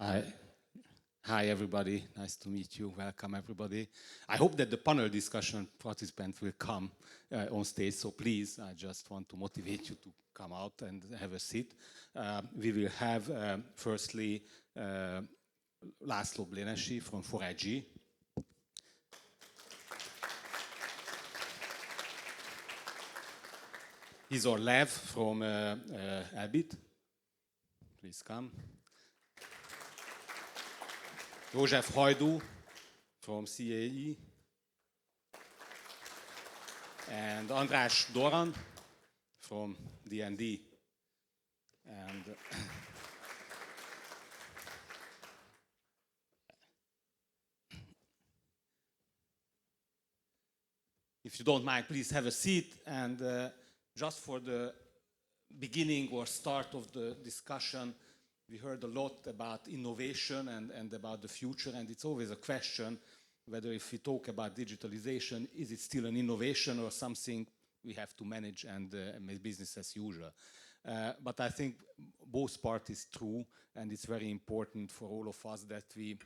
Hi. Hi, everybody. Nice to meet you. Welcome, everybody. I hope that the panel discussion participants will come on stage, so please, I just want to motivate you to come out and have a seat. We will have, firstly, László Blénesi from 4IG. Izor Lev from Elbit. Please come. József Hajdú from CAE. And András Doran from D&D. And if you don't mind, please have a seat. And just for the beginning or start of the discussion, we heard a lot about innovation and about the future, and it's always a question whether if we talk about digitalization, is it still an innovation or something we have to manage and make business as usual? But I think both parts is true, and it's very important for all of us that we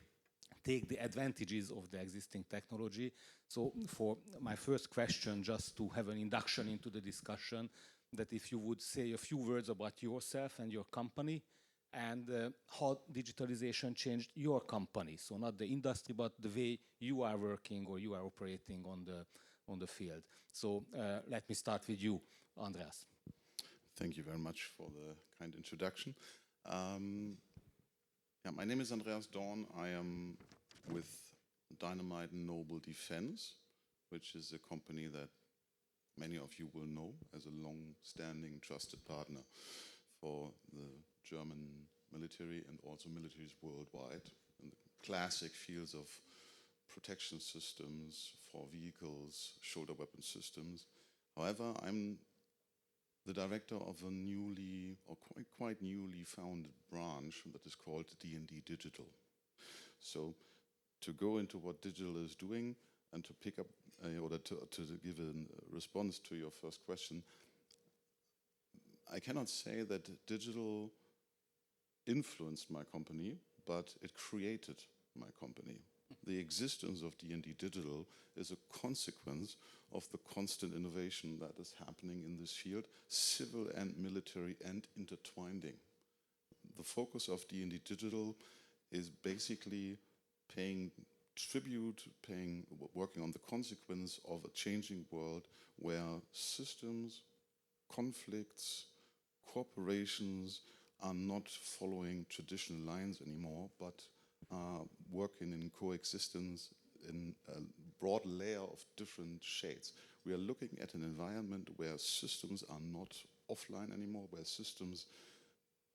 take the advantages of the existing technology. So for my first question, just to have an induction into the discussion, that if you would say a few words about yourself and your company, and how digitalization changed your company. So not the industry, but the way you are working or you are operating on the field. So let me start with you, Andreas. Thank you very much for the kind introduction. My name is Andreas Dorn. I am with Dynamite Noble Defense, which is a company that many of you will know as a long-standing trusted partner for the German military and also militaries worldwide in the classic fields of protection systems for vehicles, shoulder weapon systems. However, I'm the director of a newly or quite newly founded branch that is called D&D Digital. So to go into what digital is doing and to pick up or to give a response to your first question, I cannot say that digital influenced my company, but it created my company. The existence of D&D Digital is a consequence of the constant innovation that is happening in this field, civil and military and intertwining. The focus of D&D Digital is basically paying tribute, working on the consequence of a changing world where systems, conflicts, corporations are not following traditional lines anymore, but working in coexistence in a broad layer of different shades. We are looking at an environment where systems are not offline anymore, where systems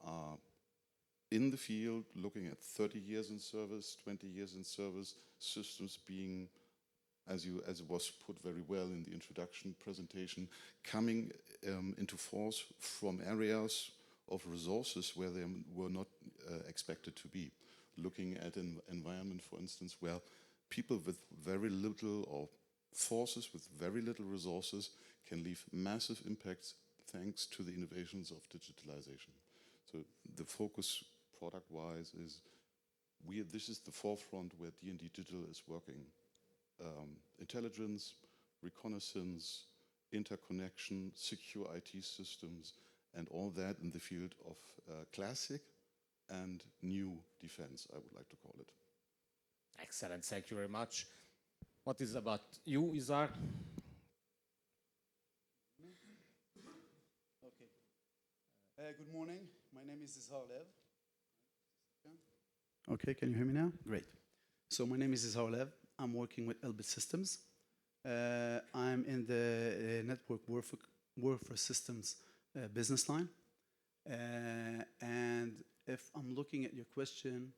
are in the field, looking at 30 years in service, 20 years in service, systems being, as it was put very well in the introduction presentation, coming into force from areas of resources where they were not expected to be. Looking at an environment, for instance, where people with very little or forces with very little resources can leave massive impacts thanks to the innovations of digitalization. So the focus product-wise is this is the forefront where D&D Digital is working. Intelligence, reconnaissance, interconnection, secure IT systems, and all that in the field of classic and new defense, I would like to call it. Excellent, thank you very much. What is about you, Izar? Okay. Good morning. My name is Izar Lev. Okay, can you hear me now? Great. So my name is Izar Lev. I'm working with Elbit Systems. I'm in the network warfare systems business line. And if I'm looking at your question,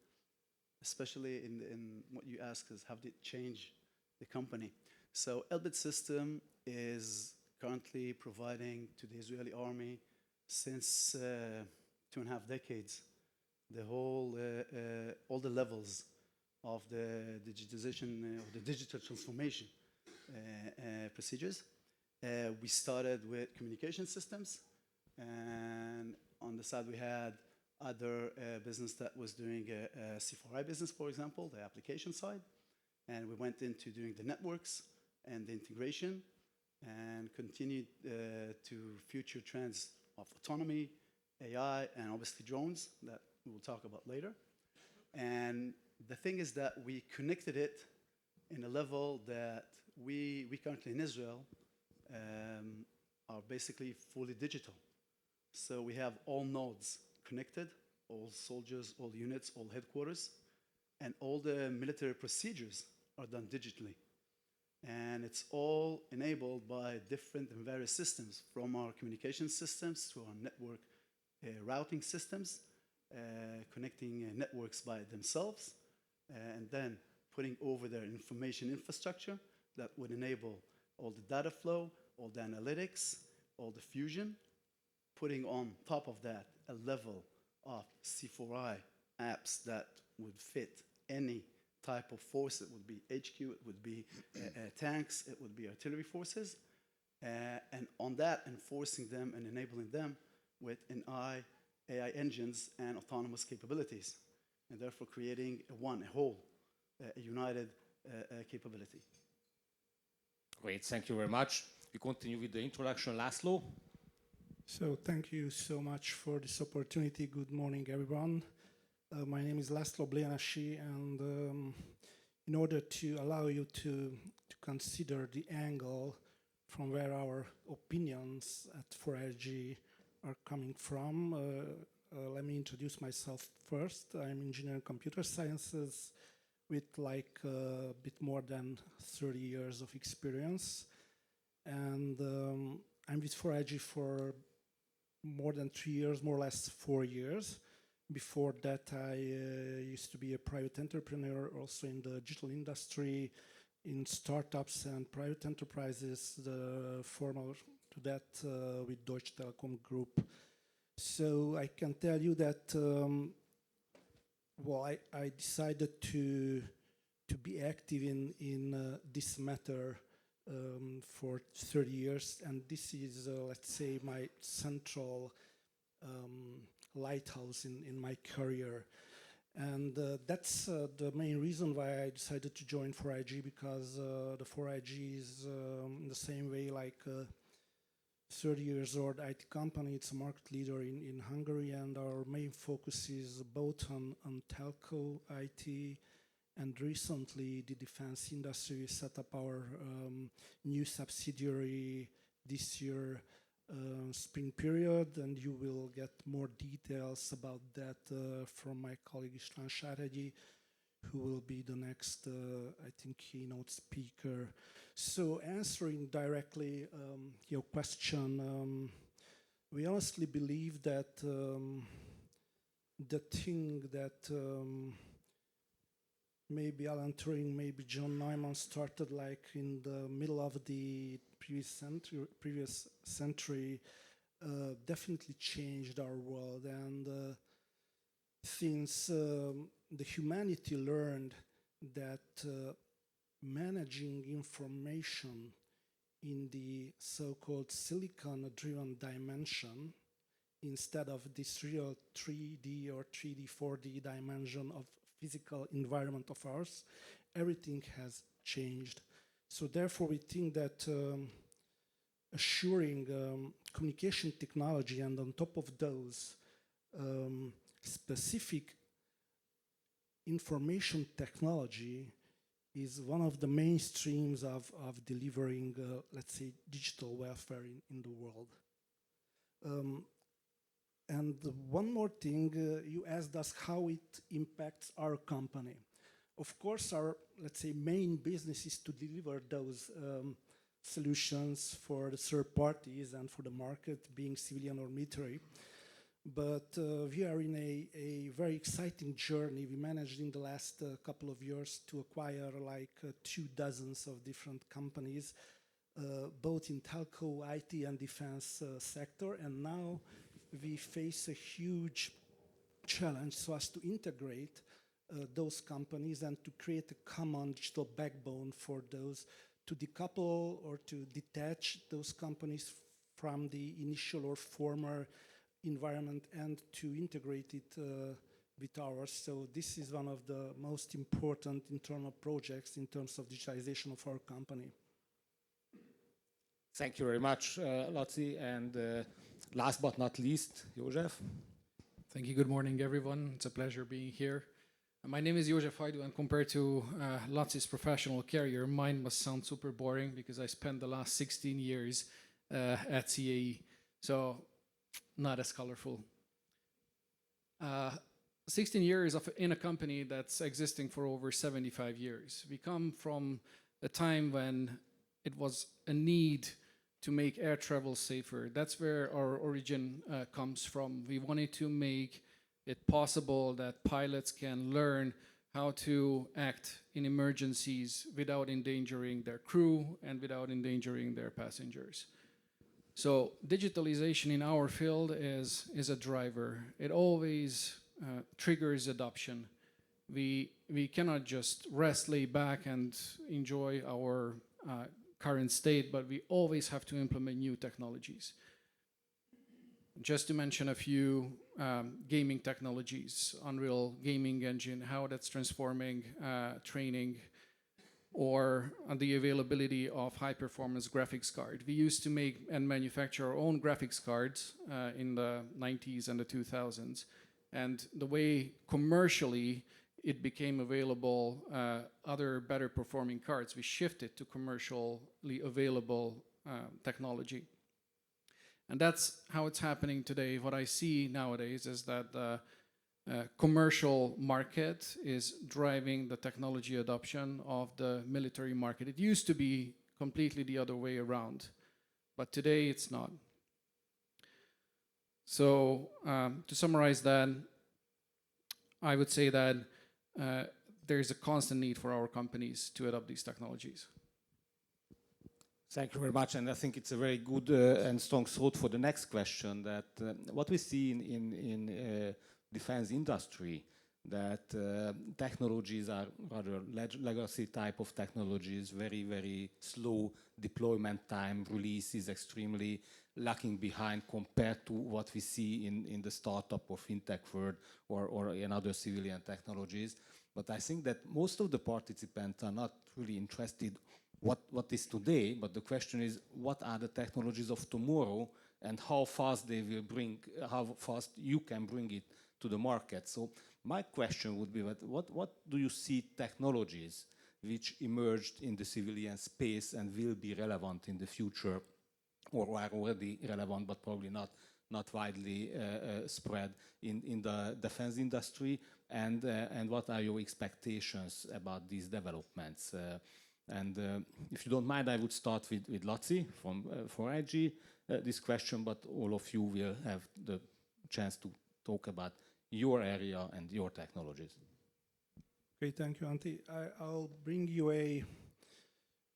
especially in what you asked is how did it change the company? So Elbit System is currently providing to the Israeli army since 2.5 decades the whole all the levels of the digitization of the digital transformation procedures. We started with communication systems, and on the side we had other business that was doing a C4I business, for example, the application side. And we went into doing the networks and the integration and continued to future trends of autonomy, AI, and obviously drones that we will talk about later. And the thing is that we connected it in a level that we currently in Israel are basically fully digital. So we have all nodes connected, all soldiers, all units, all headquarters, and all the military procedures are done digitally. And it's all enabled by different and various systems, from our communication systems to our network routing systems, connecting networks by themselves, and then putting over their information infrastructure that would enable all the data flow, all the analytics, all the fusion, putting on top of that a level of C4I apps that would fit any type of force. It would be HQ, it would be tanks, it would be artillery forces, and on that enforcing them and enabling them with an AI engines and autonomous capabilities, and therefore creating a whole, a united capability. Great, thank you very much. We continue with the introduction. Laszlo. So thank you so much for this opportunity. Good morning, everyone. My name is Laszlo Blianasi, and in order to allow you to consider the angle from where our opinions at 4IG are coming from, let me introduce myself first. I'm engineer in computer sciences with like a bit more than 30 years of experience. And I'm with 4IG for more than 3 years, more or less 4 years. Before that, I used to be a private entrepreneur, also in the digital industry, in startups and private enterprises, the former to that with Deutsche Telekom Group. So I can tell you that, well, I decided to be active in this matter for 30 years, and this is, let's say, my central lighthouse in my career. And that's the main reason why I decided to join 4IG, because the 4IG is in the same way like a 30 years old IT company. It's a market leader in Hungary, and our main focus is both on telco, IT, and recently the defense industry. We set up our new subsidiary this year, spring period, and you will get more details about that from my colleague István Sárhegyi, who will be the next, I think, keynote speaker. So answering directly your question, we honestly believe that the thing that maybe Alan Turing, maybe John Neumann started like in the middle of the previous century definitely changed our world. And since the humanity learned that managing information in the so-called silicon-driven dimension, instead of this real 3D or 3D, 4D dimension of physical environment of ours, everything has changed. So therefore we think that assuring communication technology, and on top of those specific information technology, is one of the main streams of delivering, let's say, digital welfare in the world. And one more thing, you asked us how it impacts our company. Of course, our, let's say, main business is to deliver those solutions for the third parties and for the market, being civilian or military. But we are in a very exciting journey. We managed in the last couple of years to acquire like 24 of different companies, both in telco, IT, and defense sector. And now we face a huge challenge so as to integrate those companies and to create a common digital backbone for those, to decouple or to detach those companies from the initial or former environment and to integrate it with ours. So this is one of the most important internal projects in terms of digitalization of our company. Thank you very much, Laci. And last but not least, József. Thank you. Good morning, everyone. It's a pleasure being here. My name is József Hajdu, and compared to Laci's professional career, mine must sound super boring because I spent the last 16 years at CAE, so not as colorful. 16 years in a company that's existing for over 75 years. We come from a time when it was a need to make air travel safer. That's where our origin comes from. We wanted to make it possible that pilots can learn how to act in emergencies without endangering their crew and without endangering their passengers. So digitalization in our field is a driver. It always triggers adoption. We cannot just rest, lay back and enjoy our current state, but we always have to implement new technologies. Just to mention a few, gaming technologies, Unreal Gaming Engine, how that's transforming training, or the availability of high-performance graphics card. We used to make and manufacture our own graphics cards in the 90s and the 2000s. And the way commercially it became available, other better performing cards, we shifted to commercially available technology. And that's how it's happening today. What I see nowadays is that the commercial market is driving the technology adoption of the military market. It used to be completely the other way around, but today it's not. So to summarize that, I would say that there's a constant need for our companies to adopt these technologies. Thank you very much, and I think it's a very good and strong thought for the next question, that what we see in defense industry, that technologies are rather legacy type of technologies, very, very slow deployment time, release is extremely lacking behind compared to what we see in the startup or fintech world or in other civilian technologies. But I think that most of the participants are not really interested what is today, but the question is, what are the technologies of tomorrow and how fast they will bring, how fast you can bring it to the market. So my question would be, what do you see technologies which emerged in the civilian space and will be relevant in the future, or are already relevant but probably not widely spread in the defense industry, and what are your expectations about these developments? And if you don't mind, I would start with Laci for IG this question, but all of you will have the chance to talk about your area and your technologies. Okay, thank you, Antti. I'll bring you a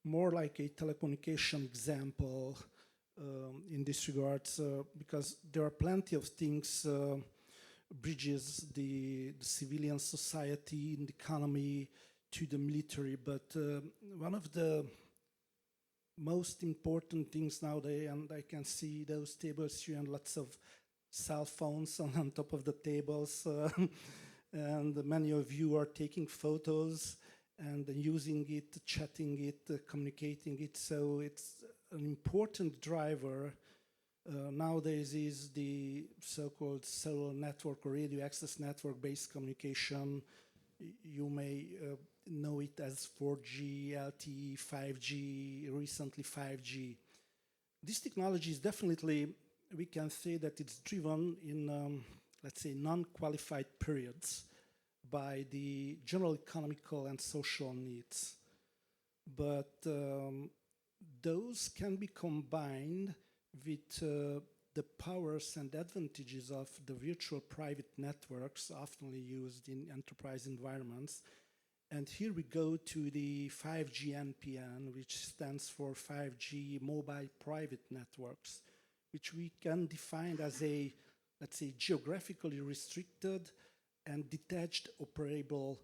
more like a telecommunication example in this regard, because there are plenty of things bridges the civilian society and the economy to the military, but one of the most important things nowadays, and I can see those tables here and lots of cell phones on top of the tables, and many of you are taking photos and using it, chatting it, communicating it, so it's an important driver nowadays is the so-called cellular network or radio access network based communication. You may know it as 4G, LTE, 5G, recently 5G. This technology is definitely, we can say that it's driven in, let's say, non-qualified periods by the general economical and social needs. But those can be combined with the powers and advantages of the virtual private networks often used in enterprise environments. And here we go to the 5G NPN, which stands for 5G mobile private networks, which we can define as a, let's say, geographically restricted and detached operable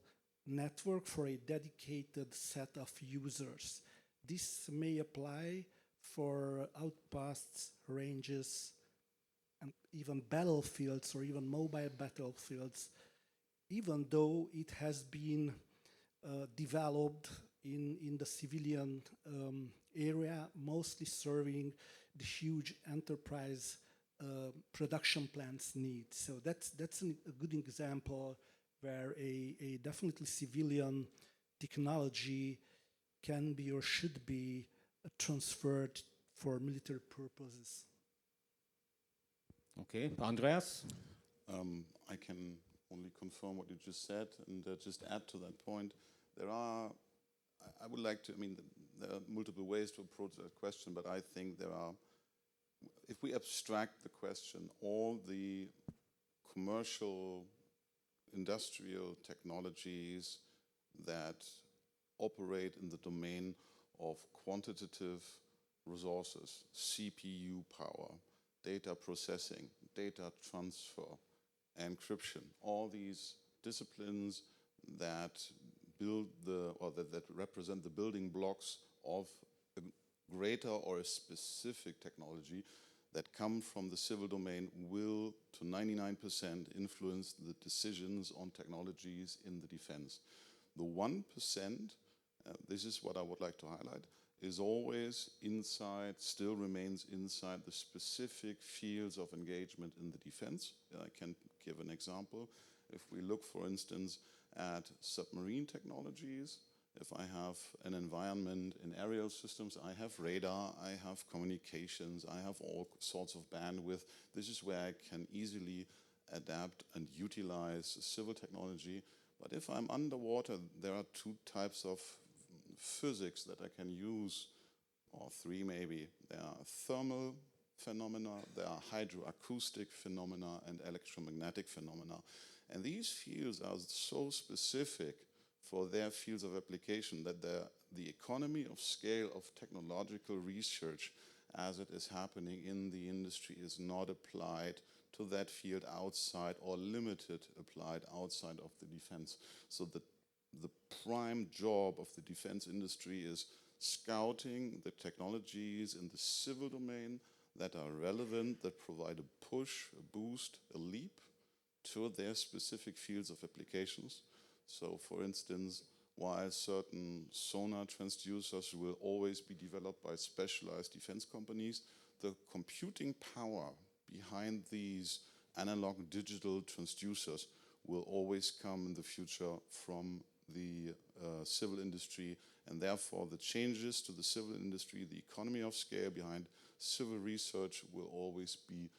network for a dedicated set of users. This may apply for outposts, ranges, and even battlefields or even mobile battlefields, even though it has been developed in the civilian area, mostly serving the huge enterprise production plants need. So that's a good example where a definitely civilian technology can be or should be transferred for military purposes. Okay, Andreas? I can only confirm what you just said and just add to that point. I would like to, there are multiple ways to approach that question, but I think if we abstract the question, all the commercial, industrial technologies that operate in the domain of quantitative resources, CPU power, data processing, data transfer, encryption, all these disciplines that that represent the building blocks of a greater or a specific technology that come from the civil domain will, to 99%, influence the decisions on technologies in the defense. The 1%, this is what I would like to highlight, is always inside, still remains inside the specific fields of engagement in the defense. I can give an example. If we look, for instance, at submarine technologies, if I have an environment in aerial systems, I have radar, I have communications, I have all sorts of bandwidth. This is where I can easily adapt and utilize civil technology. But if I'm underwater, there are two types of physics that I can use, or three maybe. There are thermal phenomena, there are hydroacoustic phenomena, and electromagnetic phenomena. And these fields are so specific for their fields of application that the economy of scale of technological research as it is happening in the industry is not applied to that field outside, or limited applied outside of the defense. So the prime job of the defense industry is scouting the technologies in the civil domain that are relevant, that provide a push, a boost, a leap to their specific fields of applications. So, for instance, while certain sonar transducers will always be developed by specialized defense companies, the computing power behind these analog digital transducers will always come in the future from the civil industry, and therefore the changes to the civil industry, the economy of scale behind civil research will always be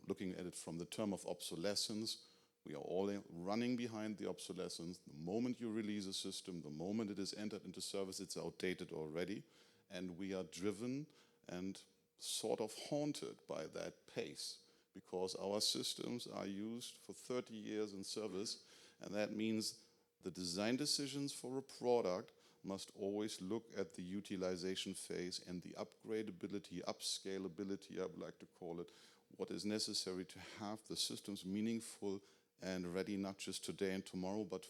looking at it from the term of obsolescence, we are all running behind the obsolescence. The moment you release a system, the moment it is entered into service, it's outdated already, and we are driven and sort of haunted by that pace, because our systems are used for 30 years in service, and that means the design decisions for a product must always look at the utilization phase and the upgradability, upscalability, I would like to call it, what is necessary to have the systems meaningful and ready not just today and tomorrow, but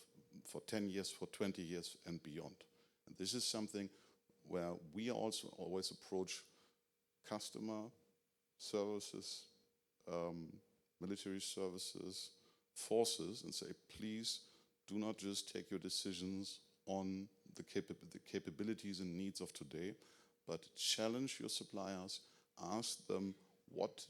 for 10 years, for 20 years and beyond. And this is something where we also always approach customer services, military services, forces, and say, please do not just take your decisions on the capabilities and needs of today, but challenge your suppliers, ask them, what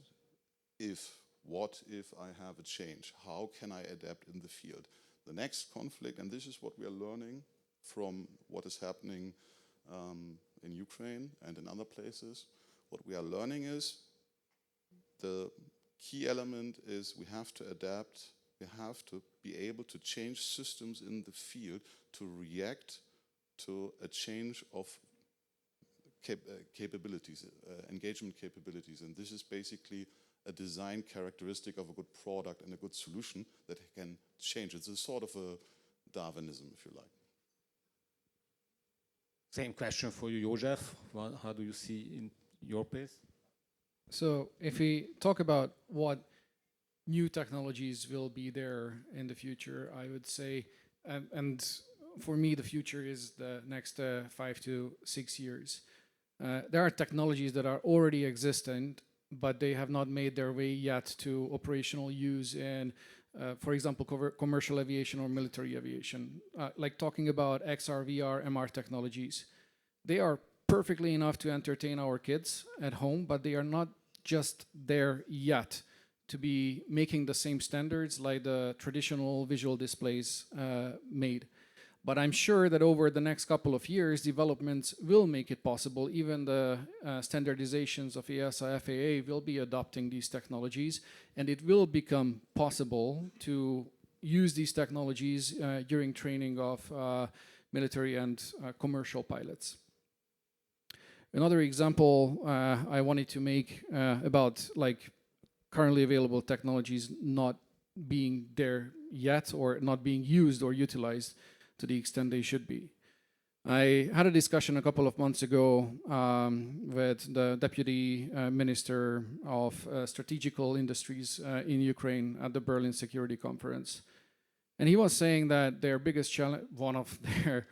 if I have a change? How can I adapt in the field? The next conflict, and this is what we are learning from what is happening in Ukraine and in other places, what we are learning is the key element is we have to adapt, we have to be able to change systems in the field to react to a change of capabilities, engagement capabilities. And this is basically a design characteristic of a good product and a good solution that can change. It's a sort of a Darwinism, if you like. Same question for you, Joseph. How do you see in your place? So if we talk about what new technologies will be there in the future, I would say, and for me, the future is the next 5 to 6 years. There are technologies that are already existent, but they have not made their way yet to operational use in, for example, commercial aviation or military aviation. Like talking about XR, VR, MR technologies. They are perfectly enough to entertain our kids at home, but they are not just there yet to be making the same standards like the traditional visual displays made. But I'm sure that over the next couple of years, developments will make it possible. Even the standardizations of EASA, FAA will be adopting these technologies, and it will become possible to use these technologies during training of military and commercial pilots. Another example I wanted to make about like currently available technologies not being there yet or not being used or utilized to the extent they should be. I had a discussion a couple of months ago with the Deputy Minister of Strategical Industries in Ukraine at the Berlin Security Conference. And he was saying that their biggest challenge, one of their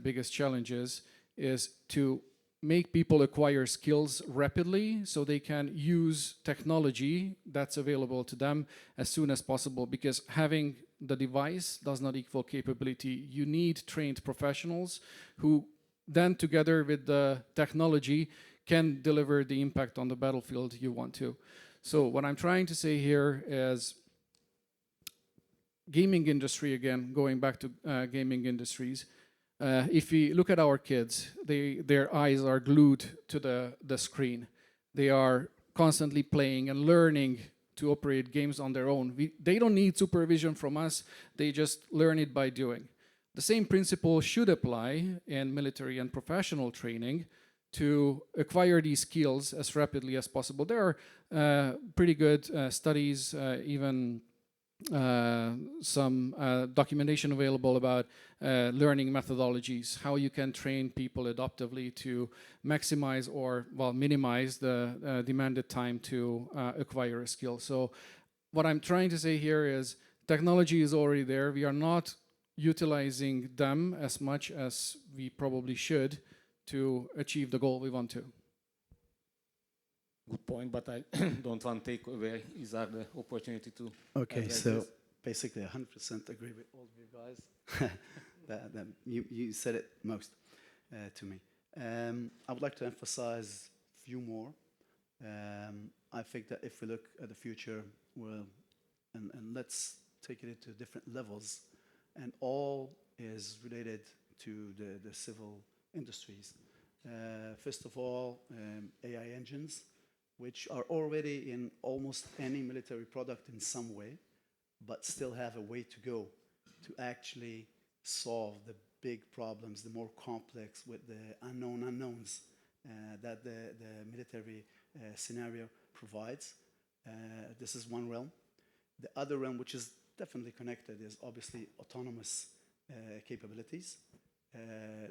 biggest challenges is to make people acquire skills rapidly so they can use technology that's available to them as soon as possible, because having the device does not equal capability. You need trained professionals who then together with the technology can deliver the impact on the battlefield you want to. So what I'm trying to say here is gaming industry, again, going back to gaming industries, if we look at our kids, their eyes are glued to the screen. They are constantly playing and learning to operate games on their own. They don't need supervision from us, they just learn it by doing. The same principle should apply in military and professional training to acquire these skills as rapidly as possible. There are pretty good studies, even some documentation available about learning methodologies, how you can train people adaptively to maximize or, well, minimize the demanded time to acquire a skill. So what I'm trying to say here is technology is already there. We are not utilizing them as much as we probably should to achieve the goal we want to. Good point, but I don't want to take away the opportunity to. Okay, so this. Basically 100% agree with all of you guys. You said it most to me. I would like to emphasize a few more. I think that if we look at the future, well, and let's take it into different levels, and all is related to the civil industries. First of all, AI engines, which are already in almost any military product in some way, but still have a way to go to actually solve the big problems, the more complex with the unknown unknowns that the military scenario provides. This is one realm. The other realm, which is definitely connected, is obviously autonomous capabilities.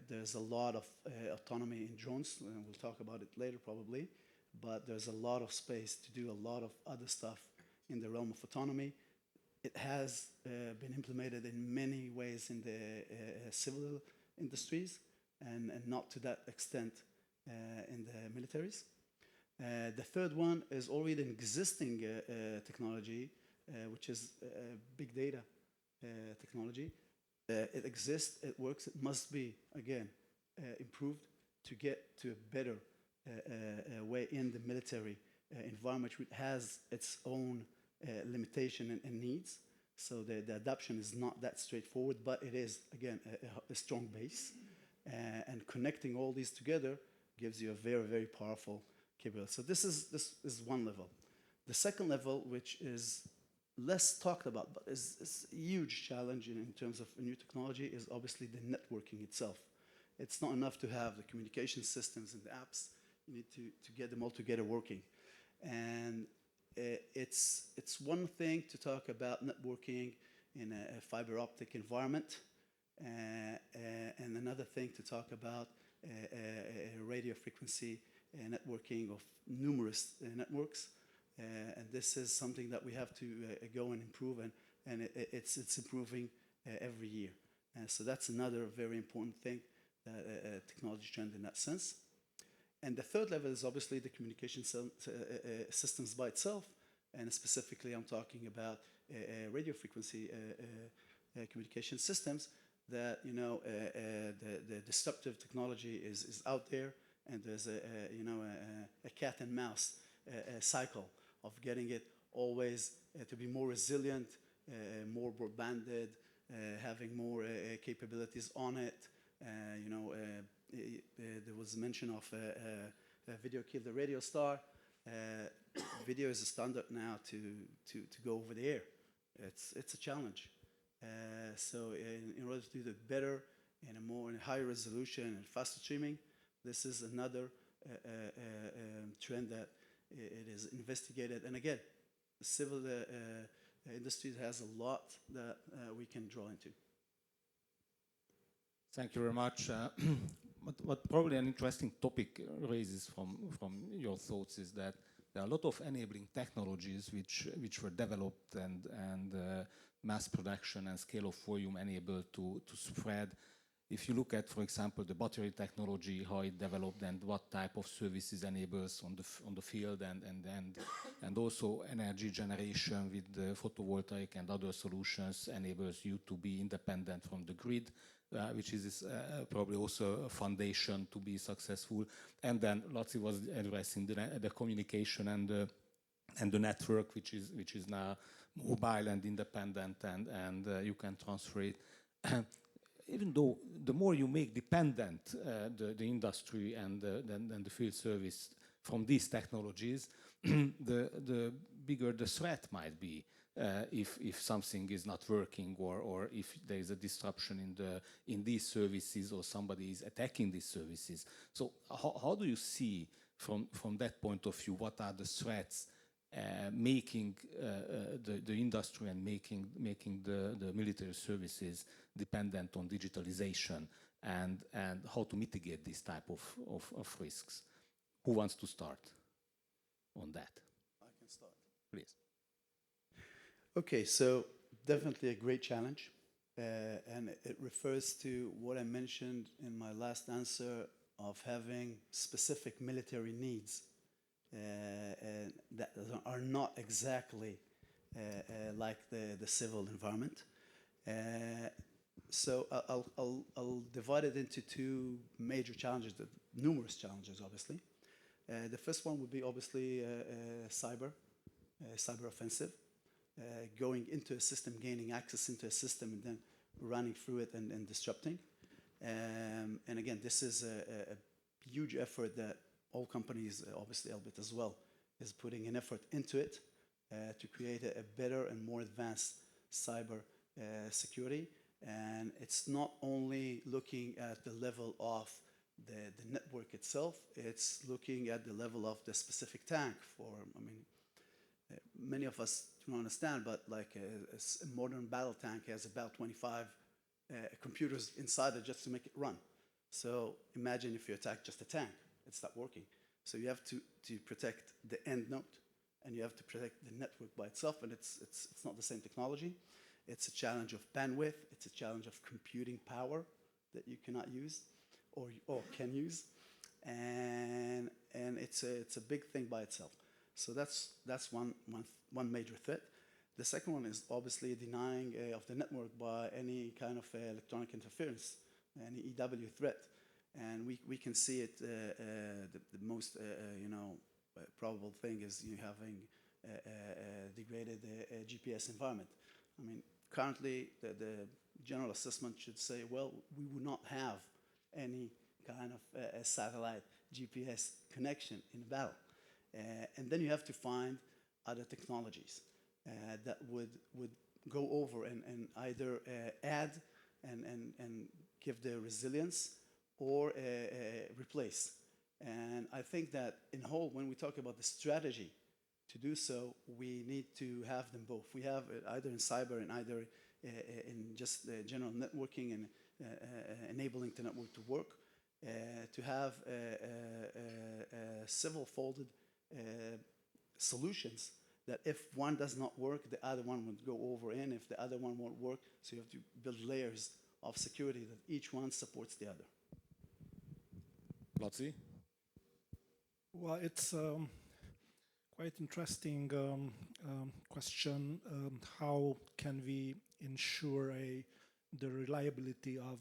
There's a lot of autonomy in drones, and we'll talk about it later probably, but there's a lot of space to do a lot of other stuff in the realm of autonomy. It has been implemented in many ways in the civil industries and not to that extent in the militaries. The third one is already an existing technology, which is big data technology. It exists, it works, it must be, again, improved to get to a better way in the military environment, which has its own limitation and needs. So the adoption is not that straightforward, but it is, again, a strong base. And connecting all these together gives you a very, very powerful capability. So this is one level. The second level, which is less talked about, but is a huge challenge in terms of new technology, is obviously the networking itself. It's not enough to have the communication systems and the apps. You need to get them all together working. And it's one thing to talk about networking in a fiber optic environment, and another thing to talk about a radio frequency networking of numerous networks. And this is something that we have to go and improve, and it's improving every year. So that's another very important thing, technology trend in that sense. And the third level is obviously the communication systems by itself, and specifically I'm talking about radio frequency communication systems that, you know, the disruptive technology is out there, and there's a cat and mouse cycle of getting it always to be more resilient, more broadbanded, having more capabilities on it. There was mention of video killed the radio star. Video is a standard now to go over the air. It's a challenge. So in order to do it better in a higher resolution and faster streaming, this is another trend that it is investigated. And again, the civil industry has a lot that we can draw into. Thank you very much. What probably an interesting topic raises from your thoughts is that there are a lot of enabling technologies which were developed and mass production and scale of volume enabled to spread. If you look at, for example, the battery technology, how it developed and what type of services enables on the field, and also energy generation with the photovoltaic and other solutions enables you to be independent from the grid, which is probably also a foundation to be successful. And then Laci was addressing the communication and the network, which is now mobile and independent, and you can transfer it. Even though the more you make dependent the industry and the field service from these technologies, the bigger the threat might be if something is not working, or if there is a disruption in these services, or somebody is attacking these services. So how do you see from that point of view, what are the threats making the industry and making the military services dependent on digitalization, and how to mitigate this type of risks? Who wants to start on that? I can start. Please. Okay, so definitely a great challenge, and it refers to what I mentioned in my last answer of having specific military needs that are not exactly like the civil environment. So I'll divide it into two major challenges, numerous challenges, obviously. The first one would be obviously cyber offensive, going into a system, gaining access into a system, and then running through it and disrupting. And again, this is a huge effort that all companies, obviously Elbit as well, is putting an effort into it to create a better and more advanced cyber security. And it's not only looking at the level of the network itself, it's looking at the level of the specific tank. Many of us don't understand, but like a modern battle tank has about 25 computers inside it just to make it run. So imagine if you attack just a tank, it's not working. So you have to protect the end node, and you have to protect the network by itself, and it's not the same technology. It's a challenge of bandwidth, it's a challenge of computing power that you cannot use or can use, and it's a big thing by itself. So that's one major threat. The second one is obviously denying of the network by any kind of electronic interference, any EW threat. And we can see it, the most probable thing is you having a degraded GPS environment. I mean, currently the general assessment should say, well, we would not have any kind of a satellite GPS connection in a battle. And then you have to find other technologies that would go over and either add and give the resilience or replace. And I think that in whole, when we talk about the strategy to do so, we need to have them both. We have either in cyber and either in just general networking and enabling the network to work, to have several folded solutions that if one does not work, the other one would go over in. If the other one won't work, so you have to build layers of security that each one supports the other. Laci? Well, it's quite interesting question. How can we ensure the reliability of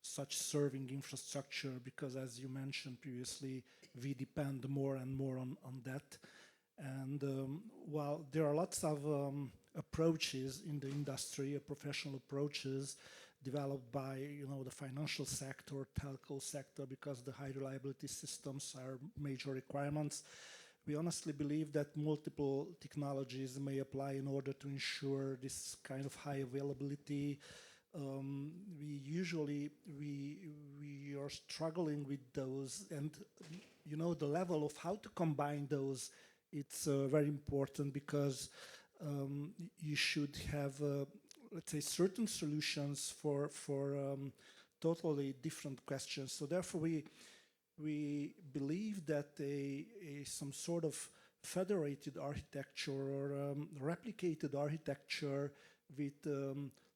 such serving infrastructure? Because as you mentioned previously, we depend more and more on that. And while there are lots of approaches in the industry, professional approaches developed by the financial sector, telco sector, because the high reliability systems are major requirements. We honestly believe that multiple technologies may apply in order to ensure this kind of high availability. We are struggling with those, and the level of how to combine those. It's very important because you should have, let's say, certain solutions for totally different questions. So therefore, we believe that some sort of federated architecture or replicated architecture with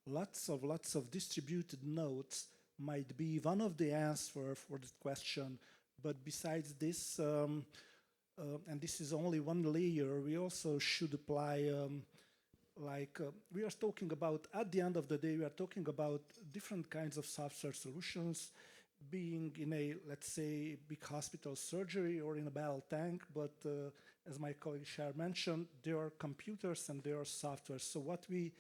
lots of distributed nodes might be one of the answers for this question. But besides this, and this is only one layer, we also should apply, we are talking about, at the end of the day, we are talking about different kinds of software solutions, being in a, let's say, big hospital surgery or in a battle tank. But as my colleague Shar mentioned, there are computers and there are software. So what we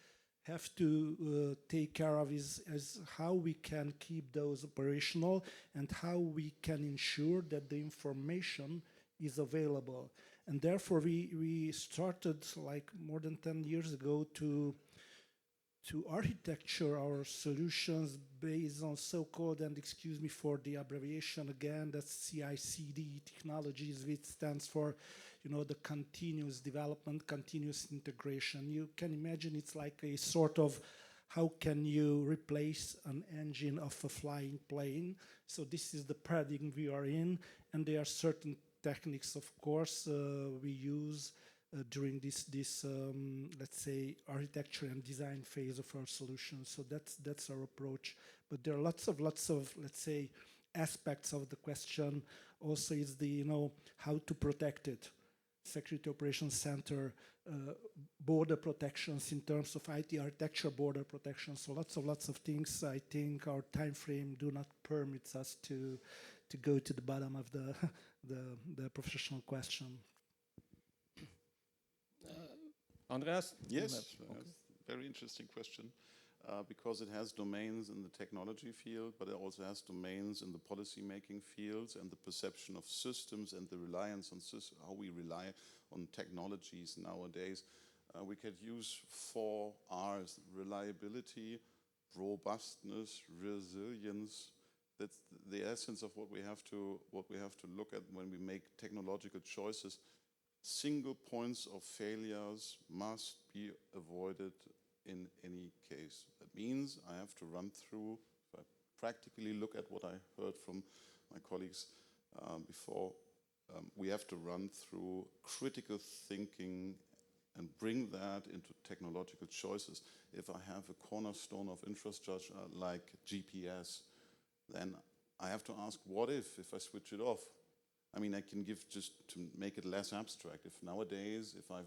have to take care of is how we can keep those operational and how we can ensure that the information is available. And therefore we started like more than 10 years ago to architecture our solutions based on so-called, and excuse me for the abbreviation again, that's CI/CD technologies, which stands for the continuous development, continuous integration. You can imagine it's like a sort of how can you replace an engine of a flying plane. So this is the paradigm we are in, and there are certain techniques, of course, we use during this let's say, architecture and design phase of our solution. So that's our approach. But there are lots of let's say aspects of the question. Also, is the how to protect it, Security Operations Center, border protections in terms of IT architecture, border protection. So lots of things. I think our time frame do not permit us to go to the bottom of the professional question. Andreas? Yes, very interesting question, because it has domains in the technology field, but it also has domains in the policy-making fields and the perception of systems and the reliance on how we rely on technologies nowadays. We could use 4 R's: reliability, robustness, resilience. That's the essence of what we have to look at when we make technological choices. Single points of failures must be avoided in any case. That means I have to run through, if I practically look at what I heard from my colleagues before, we have to run through critical thinking and bring that into technological choices. If I have a cornerstone of infrastructure like GPS, then I have to ask, what if I switch it off? I mean, I can give, just to make it less abstract, if nowadays, if I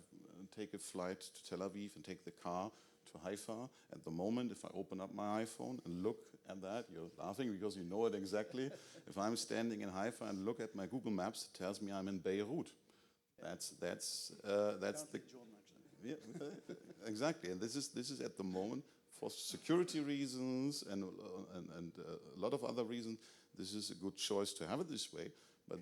take a flight to Tel Aviv and take the car to Haifa, at the moment, if I open up my iPhone and look at that, you're laughing because you know it exactly. If I'm standing in Haifa and look at my Google Maps, it tells me I'm in Beirut. That's the... Yeah, exactly, and this is at the moment, for security reasons and a lot of other reasons, this is a good choice to have it this way, but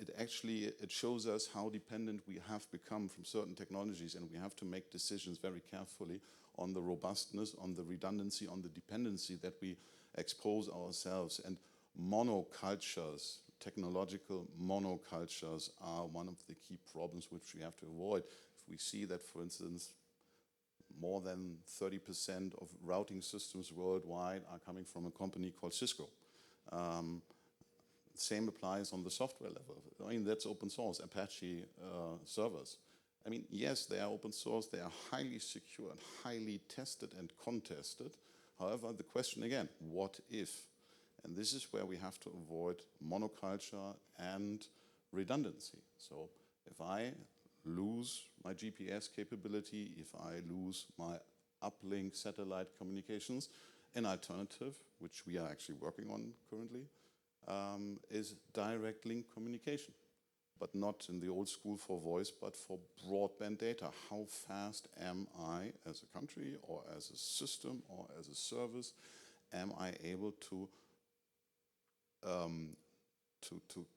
it shows us how dependent we have become from certain technologies, and we have to make decisions very carefully on the robustness, on the redundancy, on the dependency that we expose ourselves. And monocultures, technological monocultures, are one of the key problems which we have to avoid. If we see that, for instance, more than 30% of routing systems worldwide are coming from a company called Cisco. Same applies on the software level. I mean, that's open source, Apache servers. I mean, yes, they are open source, they are highly secure and highly tested and contested. However, the question again, what if? And this is where we have to avoid monoculture and redundancy. So if I lose my GPS capability, if I lose my uplink satellite communications, an alternative, which we are actually working on currently, is direct link communication, but not in the old school for voice, but for broadband data. How fast am I, as a country or as a system or as a service, am I able to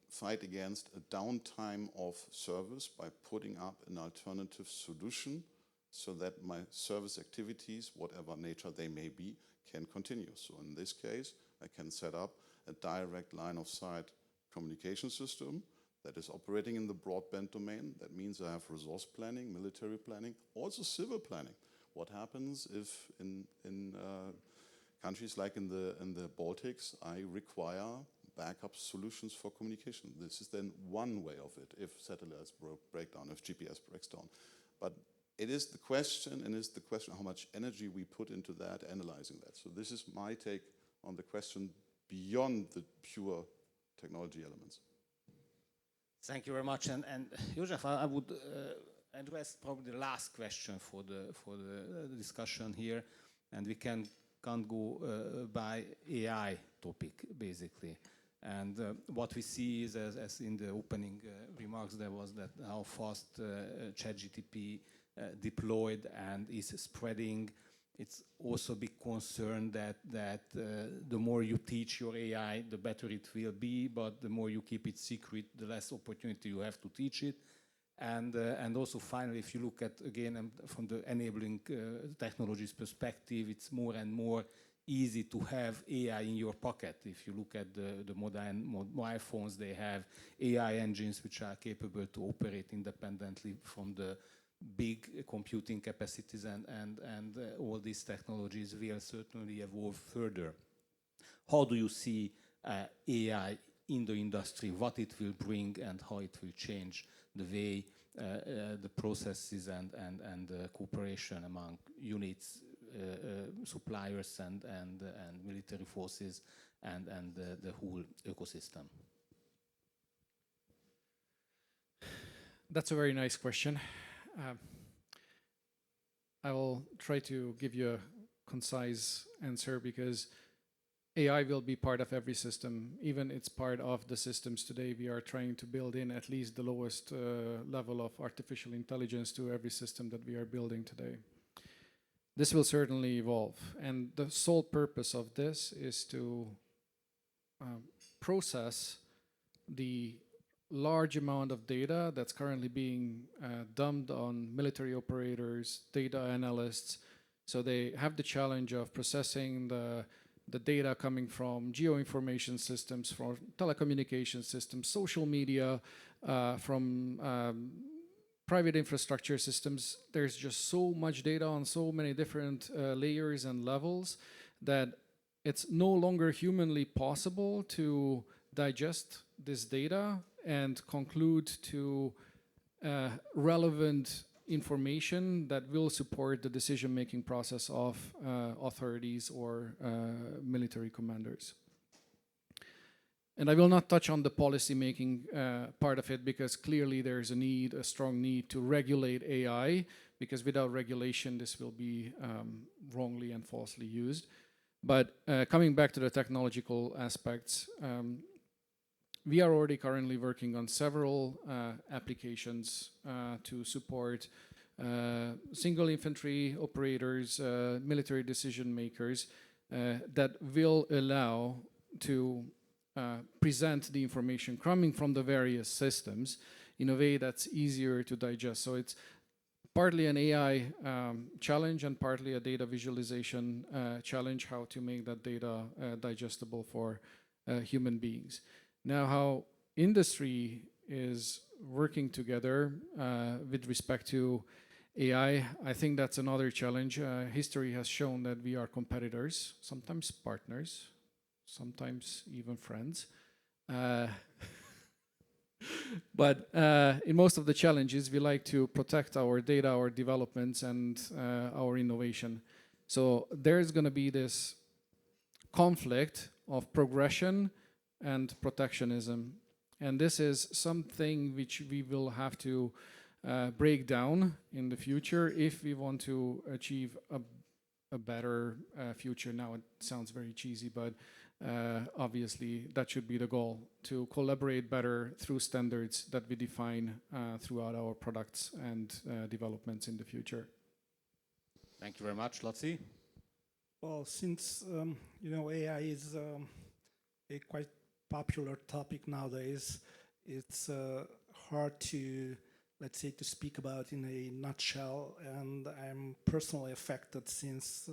fight against a downtime of service by putting up an alternative solution so that my service activities, whatever nature they may be, can continue. So in this case, I can set up a direct line of sight communication system that is operating in the broadband domain. That means I have resource planning, military planning, also civil planning. What happens if in countries like in the Baltics, I require backup solutions for communication? This is then one way of it, if satellites break down, if GPS breaks down. But it is the question, and it's the question how much energy we put into that, analyzing that. So this is my take on the question beyond the pure technology elements. Thank you very much. And József, I would address probably the last question for the discussion here, and we can't go by AI topic basically. And what we see is, as in the opening remarks, there was that how fast ChatGPT deployed and is spreading. It's also a big concern that the more you teach your AI, the better it will be, but the more you keep it secret, the less opportunity you have to teach it. And also finally, if you look at, again, from the enabling technologies perspective, it's more and more easy to have AI in your pocket. If you look at the modern mobile phones, they have AI engines which are capable to operate independently from the big computing capacities, and all these technologies will certainly evolve further. How do you see AI in the industry, what it will bring and how it will change the way the processes and the cooperation among units, suppliers and military forces and the whole ecosystem? That's a very nice question. I will try to give you a concise answer, because AI will be part of every system. Even it's part of the systems today. We are trying to build in at least the lowest level of artificial intelligence to every system that we are building today. This will certainly evolve. And the sole purpose of this is to process the large amount of data that's currently being dumped on military operators, data analysts. So they have the challenge of processing the data coming from geoinformation systems, from telecommunication systems, social media, from private infrastructure systems. There's just so much data on so many different layers and levels that it's no longer humanly possible to digest this data and conclude to relevant information that will support the decision-making process of authorities or military commanders. And I will not touch on the policy-making part of it, because clearly there's a strong need to regulate AI, because without regulation this will be wrongly and falsely used. But coming back to the technological aspects, we are already currently working on several applications to support single infantry operators, military decision makers, that will allow to present the information coming from the various systems in a way that's easier to digest. So it's partly an AI challenge and partly a data visualization challenge, how to make that data digestible for human beings. Now, how industry is working together with respect to AI, I think that's another challenge. History has shown that we are competitors, sometimes partners, sometimes even friends. But in most of the challenges, we like to protect our data, our developments, and our innovation. So there's going to be this conflict of progression and protectionism. And this is something which we will have to break down in the future if we want to achieve a better future. Now it sounds very cheesy, but obviously that should be the goal, to collaborate better through standards that we define throughout our products and developments in the future. Thank you very much, Laci. Well, since AI is a quite popular topic nowadays, it's hard to, let's say, to speak about in a nutshell. And I'm personally affected since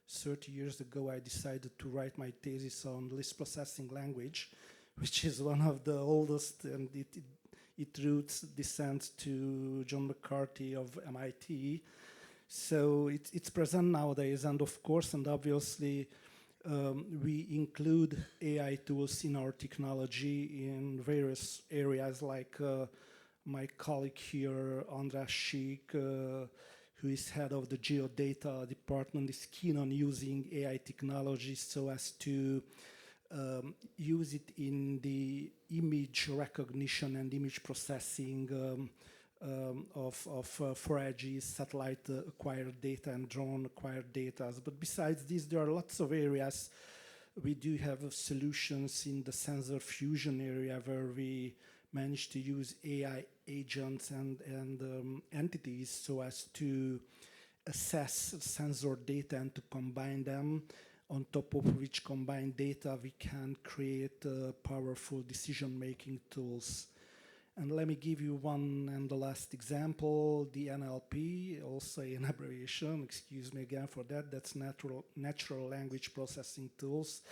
30 years ago I decided to write my thesis on list processing language, which is one of the oldest, and it roots descends to John McCarthy of MIT. So it's present nowadays, and of course, and obviously, we include AI tools in our technology in various areas, like my colleague here, András Schick, who is head of the geodata department, is keen on using AI technology so as to use it in the image recognition and image processing of 4G satellite acquired data and drone acquired data. But besides this, there are lots of areas. We do have solutions in the sensor fusion area where we manage to use AI agents and entities so as to assess sensor data and to combine them. On top of which combined data, we can create powerful decision-making tools. And let me give you one and the last example, the NLP, also an abbreviation, excuse me again for that, that's natural language processing tools.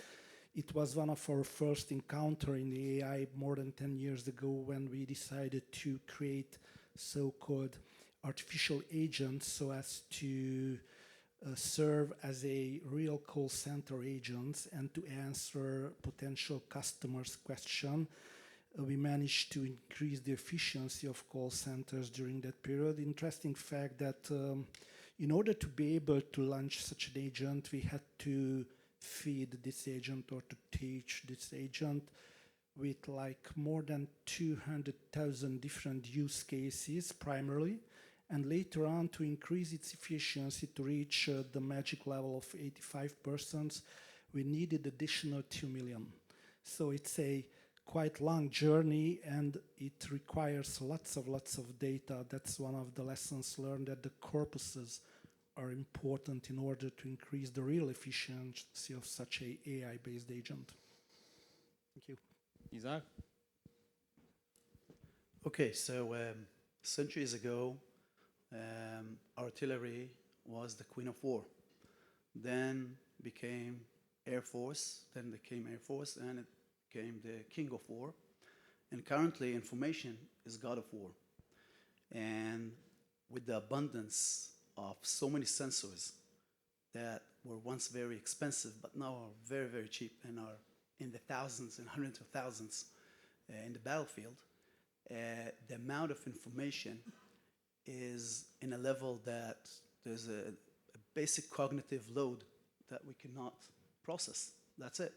It was one of our first encounter in the AI more than 10 years ago when we decided to create so-called artificial agents so as to serve as a real call center agents and to answer potential customers' question. We managed to increase the efficiency of call centers during that period. Interesting fact that in order to be able to launch such an agent, we had to feed this agent or to teach this agent with like more than 200,000 different use cases primarily, and later on to increase its efficiency to reach the magic level of 85%, we needed additional 2 million. So it's a quite long journey and it requires lots of data. That's one of the lessons learned, that the corpuses are important in order to increase the real efficiency of such a AI-based agent. Thank you. Isaac? Okay, so centuries ago, artillery was the queen of war. Then became Air Force, and it became the king of war. And currently, information is god of war. And with the abundance of so many sensors that were once very expensive, but now are very, very cheap and are in the thousands and hundreds of thousands in the battlefield, the amount of information is in a level that there's a basic cognitive load that we cannot process. That's it.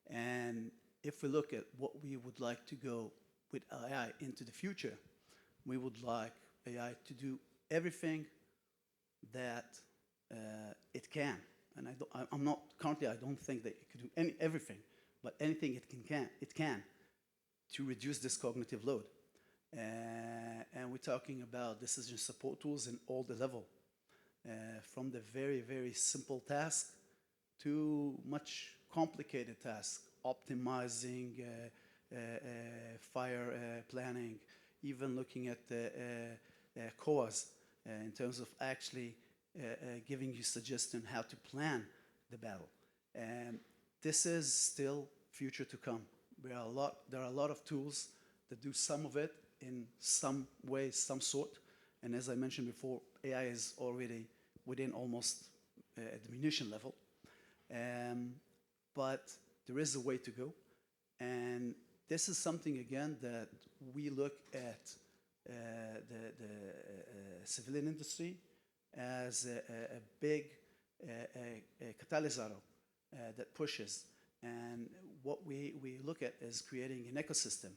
And if we look at what we would like to go with AI into the future, we would like AI to do everything that it can. And I don't think that it could do everything, but anything it can to reduce this cognitive load. And we're talking about decision support tools in all the level, from the very, very simple task to much complicated tasks, optimizing fire planning, even looking at the COAs in terms of actually giving you suggestion how to plan the battle. This is still future to come. There are a lot of tools that do some of it in some way, some sort. And as I mentioned before, AI is already within almost a diminution level. But there is a way to go. And this is something, again, that we look at the civilian industry as a big catalyst that pushes. And what we look at is creating an ecosystem,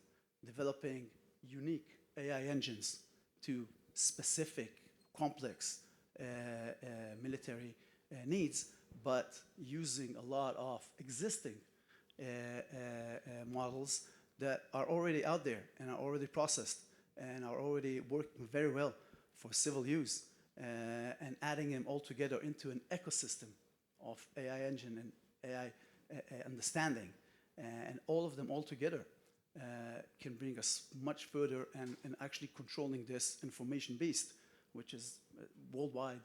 developing unique AI engines to specific, complex military needs, but using a lot of existing models that are already out there and are already processed and are already working very well for civil use, and adding them all together into an ecosystem of AI engine and AI understanding, and all of them all together can bring us much further and actually controlling this information beast, which is worldwide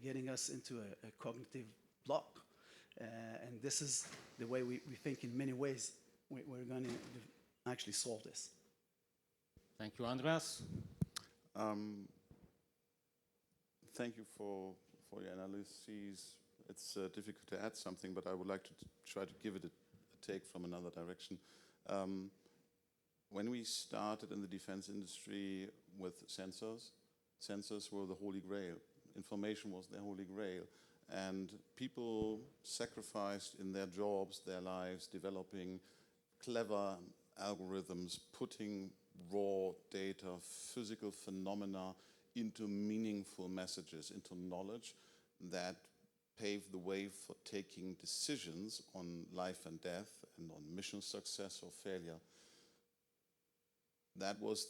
getting us into a cognitive block. And this is the way we think in many ways we're going to actually solve this. Thank you, Andreas. Thank you for your analyses. It's difficult to add something, but I would like to try to give it a take from another direction. When we started in the defense industry with sensors were the holy grail. Information was the holy grail. And people sacrificed in their jobs, their lives, developing clever algorithms, putting raw data, physical phenomena into meaningful messages, into knowledge that paved the way for taking decisions on life and death and on mission success or failure. That was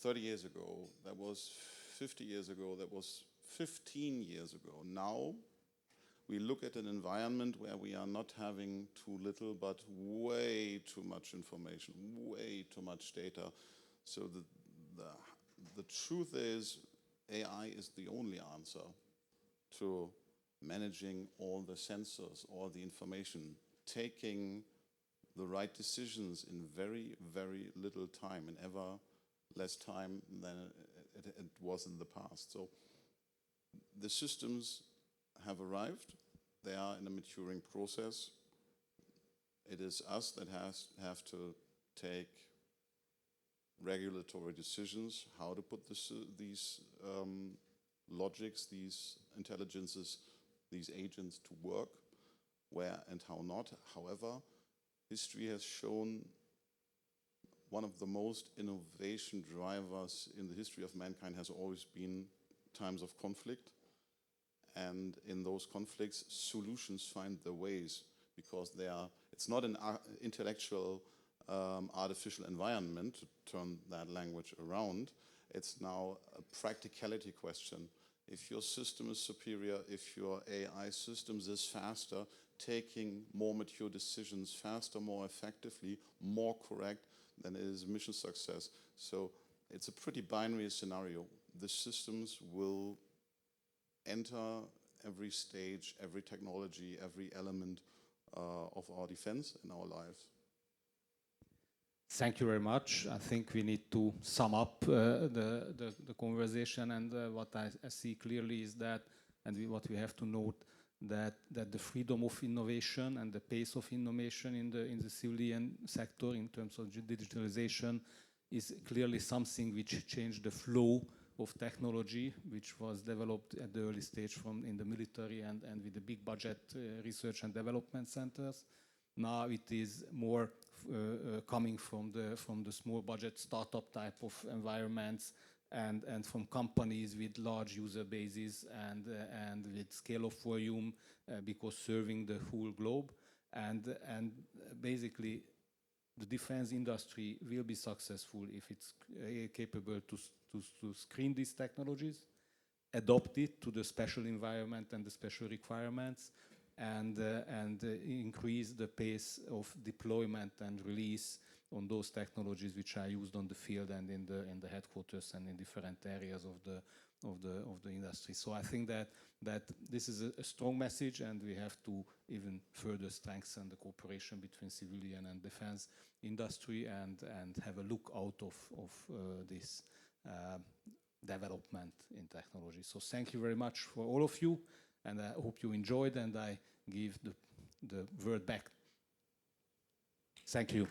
30 years ago, that was 50 years ago, that was 15 years ago. Now we look at an environment where we are not having too little, but way too much information, way too much data. So the truth is, AI is the only answer to managing all the sensors, all the information, taking the right decisions in very, very little time, and ever less time than it was in the past. So the systems have arrived. They are in a maturing process. It is us that have to take regulatory decisions, how to put these logics, these intelligences, these agents to work, where and how not. However, history has shown one of the most innovation drivers in the history of mankind has always been times of conflict. And in those conflicts, solutions find their ways, because it's not an intellectual artificial environment, to turn that language around. It's now a practicality question. If your system is superior, if your AI systems is faster, taking more mature decisions faster, more effectively, more correct, then it is mission success. So it's a pretty binary scenario. The systems will enter every stage, every technology, every element of our defense in our lives. Thank you very much. I think we need to sum up the conversation, and what I see clearly is that, and what we have to note, that the freedom of innovation and the pace of innovation in the civilian sector in terms of digitalization is clearly something which changed the flow of technology, which was developed at the early stage in the military and with the big budget research and development centers. Now it is more coming from the small budget startup type of environments, and from companies with large user bases and with scale of volume, because serving the whole globe. And basically the defense industry will be successful if it's capable to screen these technologies, adopt it to the special environment and the special requirements, and increase the pace of deployment and release on those technologies which are used on the field and in the headquarters and in different areas of the industry. So I think that this is a strong message, and we have to even further strengthen the cooperation between civilian and defense industry, and have a look out of this development in technology. So thank you very much for all of you, and I hope you enjoyed, and I give the word back. Thank you.